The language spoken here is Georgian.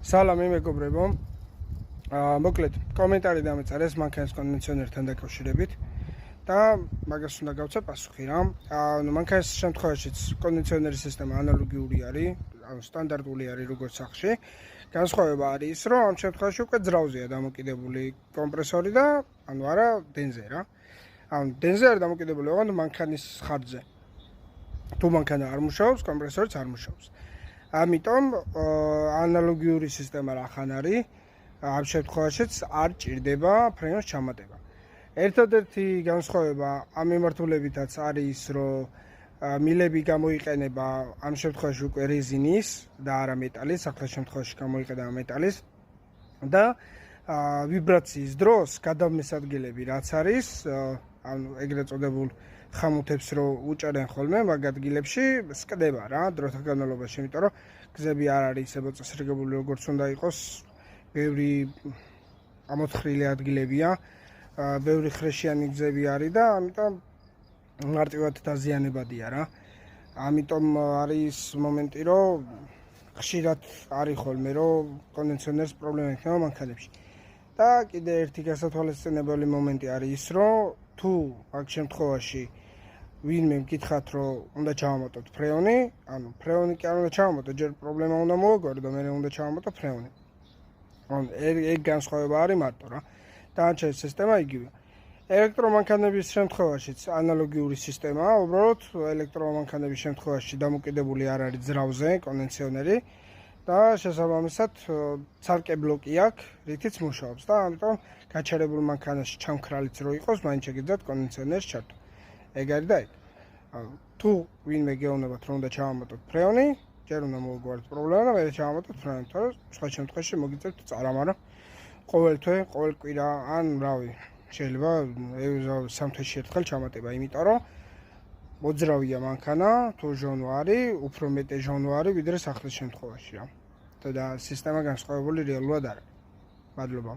სალამი მეგობრებო. მოკლედ კომენტარი დამეწერეს მანქანის კონდიციონერთან დაკავშირებით და მაგას უნდა გავცე პასუხი რა. მანქანის შემთხვევაშიც კონდიციონერის სისტემა ანალოგიური არის, სტანდარტული არის როგორც სახში. განსხვავება არის ის, რომ ამ შემთხვევაში უკვე ძრავზეა დამოკიდებული კომპრესორი და ანუ არა დენზე რა. დენზე არის დამოკიდებული ოღონდ მანქანის ხარჯზე. თუ მანქანა არ მუშაობს, კომპრესორიც არ მუშაობს. ამიტომ ანალოგიური სისტემა რახან არის, ამ შემთხვევაშიც არ ჭირდება ფრენოს ჩამატება. ერთადერთი განსხვავება ამ მიმართულებითაც არის ის, რომ მილები გამოიყენება ამ შემთხვევაში უკვე რეზინის და არა მეტალის, ახლა შემთხვევაში გამოიყენება მეტალის და ვიბრაციის დროს გადამესადგელები რაც არის, ანუ ეგრეთ წოდებულ ხამუთებს რო უჭერენ ხოლმე მაგ ადგილებში სკდება რა დროთა განმავლობაში, იმიტომ რომ გზები არ არის ისე მოწესრიგებული როგორც უნდა იყოს, ბევრი ამოთხრილი ადგილებია, ბევრი ხრეშიანი გზები არის და ამიტომ მარტივად დაზიანებადია რა. ამიტომ არის მომენტი, რომ ხშირად არის ხოლმე რომ კონდიციონერს პრობლემა იქნება მანქანებში. და კიდე ერთი გასათვალისწინებელი მომენტი არის ის, რომ თუ აქ შემთხვევაში ვინმე მკითხათ, რომ უნდა ჩავამატოთ ფრეონი, ანუ ფრეონი კი არ უნდა ჩავამატოთ, ჯერ პრობლემა უნდა მოაგვარო, მერე უნდა ჩავამატოთ ფრეონი. ანუ ეგ განსხვავება არის მარტო რა. დანარჩენი სისტემა იგივეა. ელექტრომანქანების შემთხვევაშიც ანალოგიური სისტემაა, უბრალოდ ელექტრომანქანების შემთხვევაში დამოკიდებული არ არის ძრავზე კონდიციონერი და შესაბამისად ცალკე ბლოკი აქვს, რითიც მუშაობს და ამიტომ გაჩერებულ მანქანაში ჩამქრალიც რო იყოს, მაინც შეგიძლიათ კონდიციონერს ჩართო. ეგ არის და ეგ. თუ ვინმე გეუბნებათ, რომ უნდა ჩავამატოთ ფრეონი, ჯერ უნდა მოუგვაროთ პრობლემა და მერე ჩავამატოთ ფრეონი, თორემ სხვა შემთხვევაში მოგიწევთ წარამარა ყოველ თვე, ყოველ კვირა ან რავი, შეიძლება სამ თვეში ერთხელ ჩამატება, იმიტომ რომ მოძრავია მანქანა, თუ ჟონვა არის, უფრო მეტი ჟონვა არის, ვიდრე სახლის შემთხვევაში რა. და სისტემა განსხვავებული რეალურად არის. მადლობა.